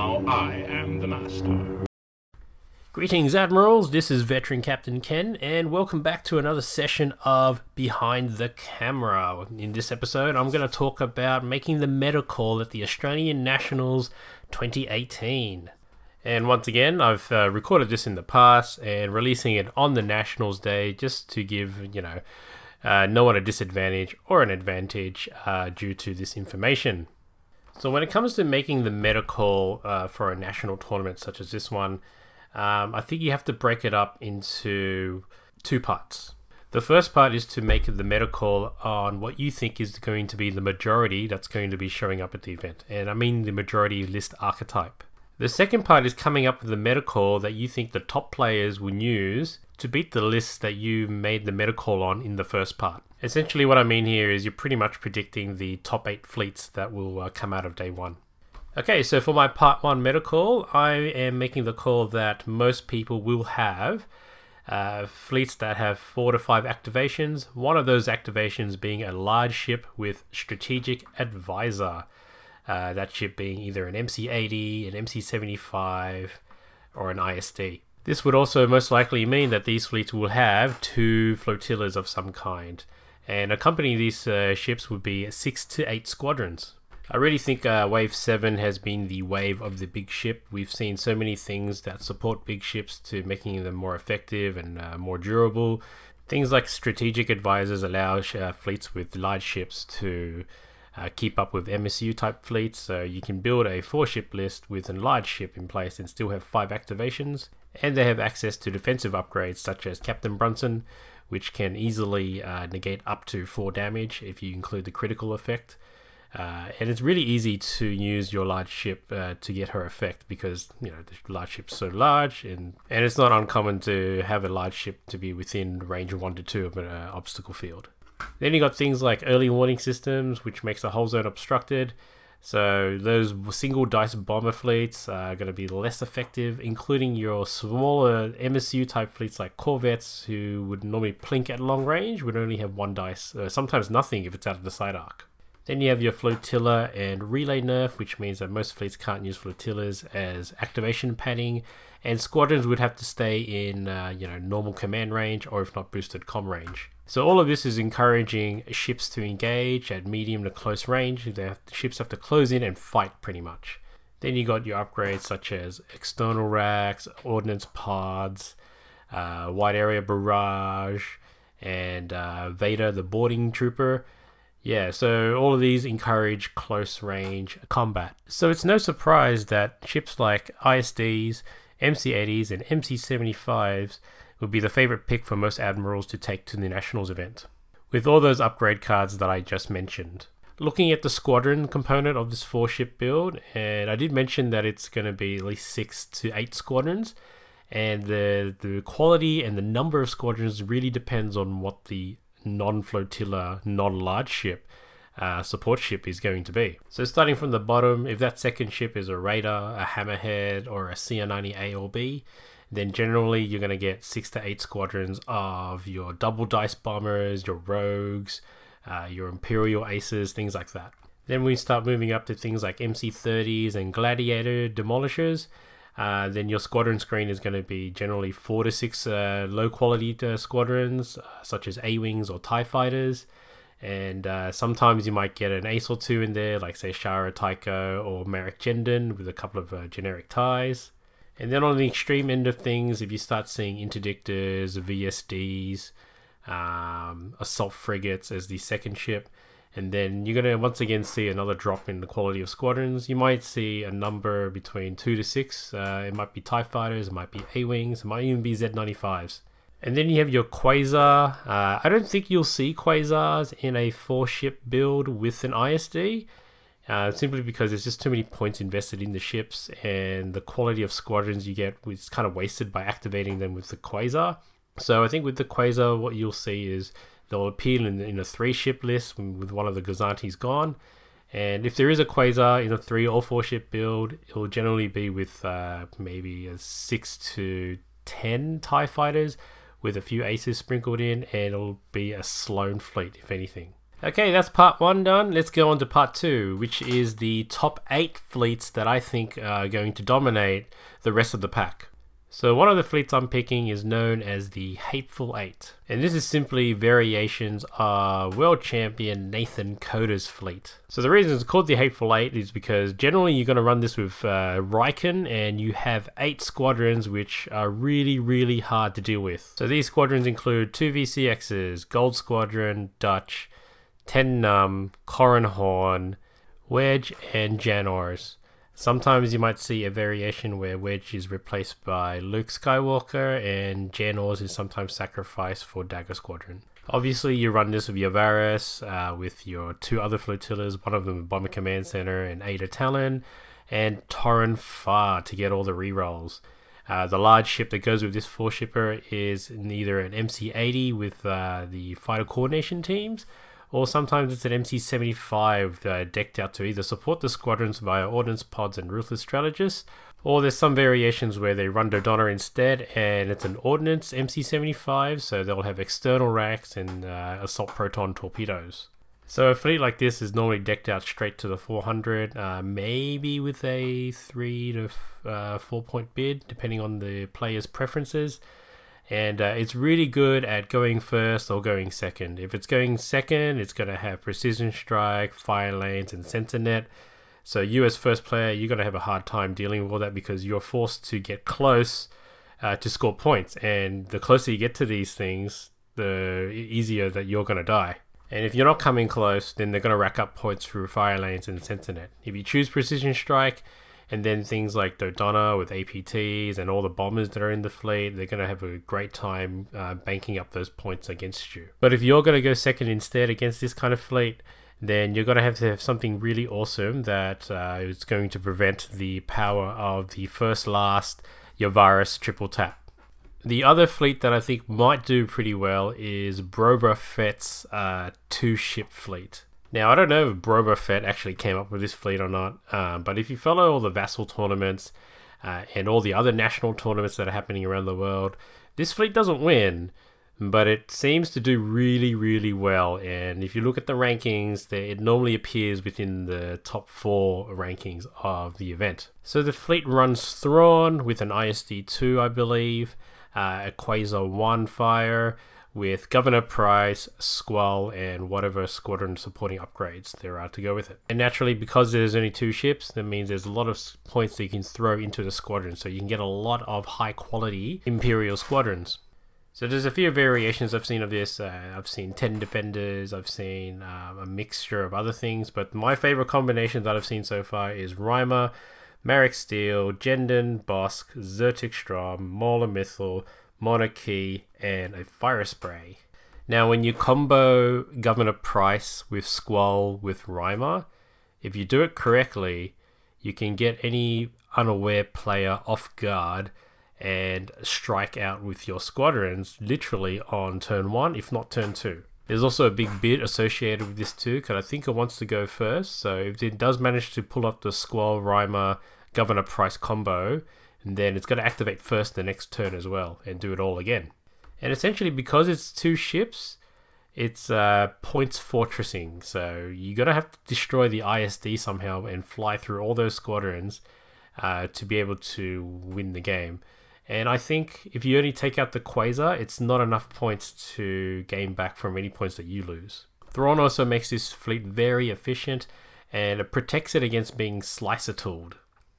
Now I am the master. Greetings, Admirals. This is Veteran Captain Ken, and welcome back to another session of Behind the Camera. In this episode, I'm going to talk about making the meta call at the Australian Nationals 2018. And once again, I've recorded this in the past and releasing it on the Nationals Day just to give, no one a disadvantage or an advantage due to this information. So when it comes to making the meta call for a national tournament such as this one, I think you have to break it up into two parts. The first part is to make the meta call on what you think is going to be the majority that's going to be showing up at the event. And I mean the majority list archetype. The second part is coming up with the meta call that you think the top players will use to beat the list that you made the meta call on in the first part. Essentially what I mean here is you're pretty much predicting the top 8 fleets that will come out of day one. Okay, so for my part 1 meta call, I am making the call that most people will have fleets that have 4 to 5 activations. One of those activations being a large ship with strategic advisor. That ship being either an MC-80, an MC-75, or an ISD. This would also most likely mean that these fleets will have 2 flotillas of some kind. And accompanying these ships would be 6 to 8 squadrons. I really think Wave 7 has been the wave of the big ship. We've seen so many things that support big ships to making them more effective and more durable. Things like strategic advisors allow fleets with large ships to keep up with MSU type fleets. So you can build a 4-ship list with a large ship in place and still have 5 activations. And they have access to defensive upgrades such as Captain Brunson, which can easily negate up to 4 damage if you include the critical effect. And it's really easy to use your large ship to get her effect because the large ship's so large, and it's not uncommon to have a large ship to be within range of 1 to 2 of an obstacle field. Then you got things like early warning systems, which makes the whole zone obstructed. So those single dice bomber fleets are going to be less effective, including your smaller MSU type fleets like corvettes, who would normally plink at long range, would only have 1 dice, sometimes nothing if it's out of the side arc. Then you have your flotilla and relay nerf, which means that most fleets can't use flotillas as activation padding, and squadrons would have to stay in normal command range or if not boosted comm range. So all of this is encouraging ships to engage at medium to close range. Ships have to close in and fight pretty much. Then you got your upgrades such as external racks, ordnance pods, wide area barrage, and Vader the boarding trooper. Yeah, so all of these encourage close range combat. So it's no surprise that ships like ISDs, MC-80s and MC-75s would be the favorite pick for most admirals to take to the Nationals event, with all those upgrade cards that I just mentioned. Looking at the squadron component of this 4-ship build, and I did mention that it's going to be at least 6 to 8 squadrons, and the quality and the number of squadrons really depends on what the non-flotilla, non-large ship support ship is going to be. So starting from the bottom, if that second ship is a Raider, a Hammerhead, or a CR-90A or B, then generally you're going to get 6 to 8 squadrons of your double dice bombers, your rogues, your Imperial aces, things like that. Then we start moving up to things like MC-30s and Gladiator demolishers. Then your squadron screen is going to be generally 4 to 6 low quality squadrons such as A-Wings or TIE Fighters, and sometimes you might get an ace or 2 in there, like say Shara Tycho or Merrick Jendon with a couple of generic TIEs. And then on the extreme end of things, if you start seeing interdictors, VSDs, assault frigates as the second ship, and then you're going to once again see another drop in the quality of squadrons. You might see a number between 2 to 6. It might be TIE Fighters, it might be A-Wings, it might even be Z-95s. And then you have your Quasar. I don't think you'll see Quasars in a 4-ship build with an ISD, simply because there's just too many points invested in the ships, and the quality of squadrons you get is kind of wasted by activating them with the Quasar. So I think with the Quasar, what you'll see is they'll appear in a 3-ship list with one of the Gazantis gone. And if there is a Quasar in a 3 or 4-ship build, it will generally be with maybe a 6 to 10 TIE Fighters with a few aces sprinkled in, and it'll be a Sloan fleet, if anything. Okay, that's part 1 done. Let's go on to part 2, which is the top 8 fleets that I think are going to dominate the rest of the pack. So one of the fleets I'm picking is known as the Hateful Eight. And this is simply variations of world champion Nathan Coda's fleet. So the reason it's called the Hateful Eight is because generally you're going to run this with Riken, and you have 8 squadrons which are really hard to deal with. So these squadrons include 2 VCXs, Gold Squadron, Dutch, 10 Num, Corran Horn, Wedge, and Janors. Sometimes you might see a variation where Wedge is replaced by Luke Skywalker, and Janors is sometimes sacrificed for Dagger Squadron. Obviously you run this with your Varus, with your 2 other flotillas, one of them Bomber Command Center and Ada Talon, and Torren Far to get all the rerolls. The large ship that goes with this 4-shipper is either an MC-80 with the fighter coordination teams, or sometimes it's an MC-75 decked out to either support the squadrons via Ordnance Pods and Ruthless Strategists, or there's some variations where they run Dodonna instead, and it's an Ordnance MC-75, so they'll have external racks and Assault Proton torpedoes. So a fleet like this is normally decked out straight to the 400, maybe with a 3 to 4 point bid, depending on the player's preferences. And it's really good at going first or going second. If it's going second, it's going to have Precision Strike, Fire Lanes, and Sensor Net. So you as first player, you're going to have a hard time dealing with all that because you're forced to get close to score points. And the closer you get to these things, the easier that you're going to die. And if you're not coming close, then they're going to rack up points through Fire Lanes and Sensor Net. If you choose Precision Strike, and then things like Dodonna with APTs and all the bombers that are in the fleet, they're going to have a great time banking up those points against you. But if you're going to go second instead against this kind of fleet, then you're going to have something really awesome that is going to prevent the power of the first last Yavaris triple tap. The other fleet that I think might do pretty well is Boba Fett's 2-ship fleet. Now, I don't know if Boba Fett actually came up with this fleet or not, but if you follow all the Vassal tournaments and all the other national tournaments that are happening around the world, this fleet doesn't win, but it seems to do really well. And if you look at the rankings, it normally appears within the top 4 rankings of the event. So the fleet runs Thrawn with an ISD-2, I believe, a Quasar 1 fire, with Governor Price, Squall, and whatever squadron supporting upgrades there are to go with it. And naturally, because there's only 2 ships, that means there's a lot of points that you can throw into the squadron, so you can get a lot of high quality Imperial squadrons. So there's a few variations I've seen of this. I've seen 10 defenders, I've seen a mixture of other things, but my favorite combination that I've seen so far is Rhymer, Marek Steel, Jendon, Bosk, Zertic Strom, Mauler Mythil, Monarchy, and a Fire Spray. Now, when you combo Governor Price with Squall with Rhymer, if you do it correctly, you can get any unaware player off guard and strike out with your squadrons literally on turn 1, if not turn 2. There's also a big bid associated with this too, because I think it wants to go first. So if it does manage to pull up the Squall, Rhymer, Governor Price combo, and then it's going to activate first the next turn as well and do it all again. And essentially, because it's 2 ships, it's points fortressing. So you're going to have to destroy the ISD somehow and fly through all those squadrons to be able to win the game. And I think if you only take out the Quasar, it's not enough points to gain back from any points that you lose. Thrawn also makes this fleet very efficient, and it protects it against being slicer-tooled.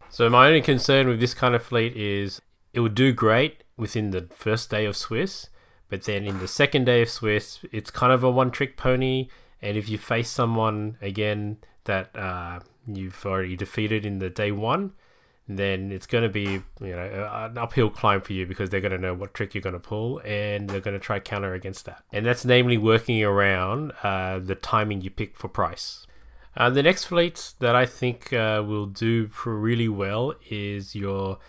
So my only concern with this kind of fleet is it would do great within the first day of Swiss, but then in the second day of Swiss, it's kind of a one-trick pony, and if you face someone again that you've already defeated in the day 1, then it's going to be, you know, an uphill climb for you, because they're going to know what trick you're going to pull, and they're going to try counter against that. And that's namely working around the timing you pick for price. The next fleet that I think will do really well is your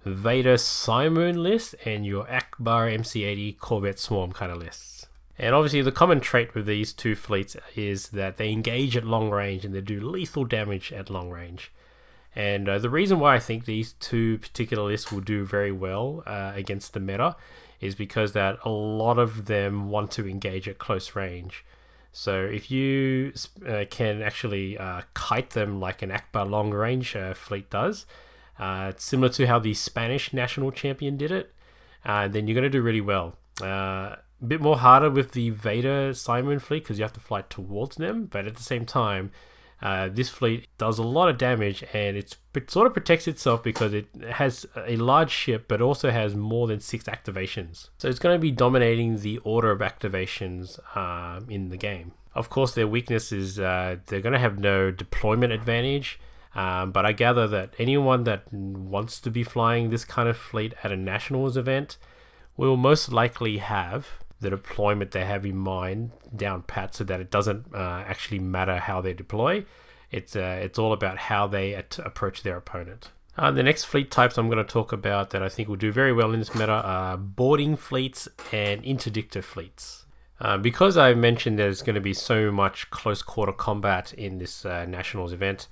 Vader Simoon list and your Akbar MC-80 Corvette Swarm kind of lists. And obviously the common trait with these 2 fleets is that they engage at long range and they do lethal damage at long range. And the reason why I think these 2 particular lists will do very well against the meta is because that a lot of them want to engage at close range. So if you can actually kite them like an Akbar long range fleet does, it's similar to how the Spanish national champion did it, then you're going to do really well. A bit more harder with the Vader Simon fleet because you have to fly towards them, but at the same time, this fleet does a lot of damage, and it sort of protects itself because it has a large ship but also has more than 6 activations. So it's going to be dominating the order of activations in the game. Of course, their weakness is they're going to have no deployment advantage, but I gather that anyone that wants to be flying this kind of fleet at a Nationals event will most likely have the deployment they have in mind down pat, so that it doesn't actually matter how they deploy. It's all about how they approach their opponent. The next fleet types I'm going to talk about that I think will do very well in this meta are boarding fleets and interdictor fleets. Because I mentioned there's going to be so much close quarter combat in this Nationals event,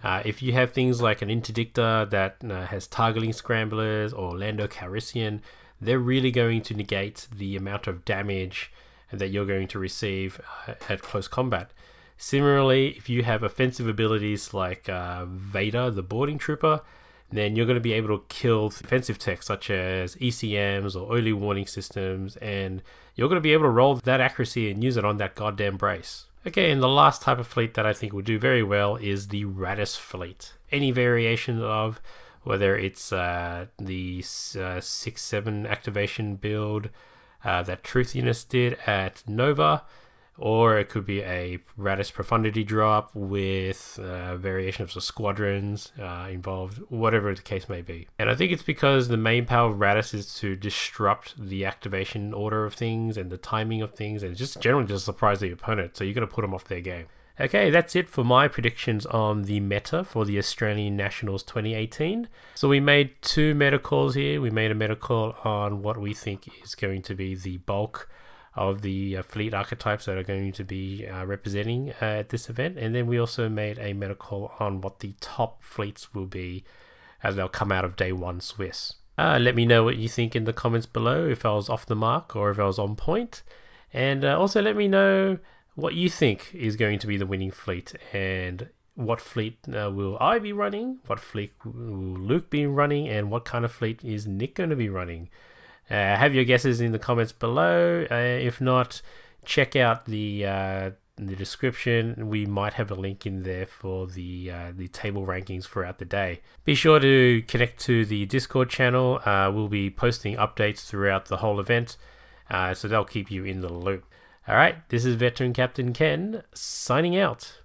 if you have things like an interdictor that has targeting scramblers or Lando Calrissian, they're really going to negate the amount of damage that you're going to receive at close combat. Similarly, if you have offensive abilities like Vader, the boarding trooper, then you're going to be able to kill offensive tech such as ECMs or early warning systems, and you're going to be able to roll that accuracy and use it on that goddamn brace. Okay, and the last type of fleet that I think will do very well is the Radis fleet. Any variation of, whether it's the 6-7 activation build that Truthiness did at Nova, or it could be a Radis Profundity drop with variation of squadrons involved, whatever the case may be. And I think it's because the main power of Radis is to disrupt the activation order of things and the timing of things, and just generally just surprise the opponent, so you're going to put them off their game. Okay, that's it for my predictions on the meta for the Australian Nationals 2018. So we made 2 meta calls here. We made a meta call on what we think is going to be the bulk of the fleet archetypes that are going to be representing at this event. And then we also made a meta call on what the top fleets will be as they'll come out of day 1 Swiss. Let me know what you think in the comments below, if I was off the mark or if I was on point. And also let me know what you think is going to be the winning fleet, and what fleet will I be running, what fleet will Luke be running, and what kind of fleet is Nick going to be running. Have your guesses in the comments below. If not, check out the description. We might have a link in there for the table rankings throughout the day. Be sure to connect to the Discord channel. We'll be posting updates throughout the whole event, so they'll keep you in the loop. Alright, this is Veteran Captain Ken, signing out.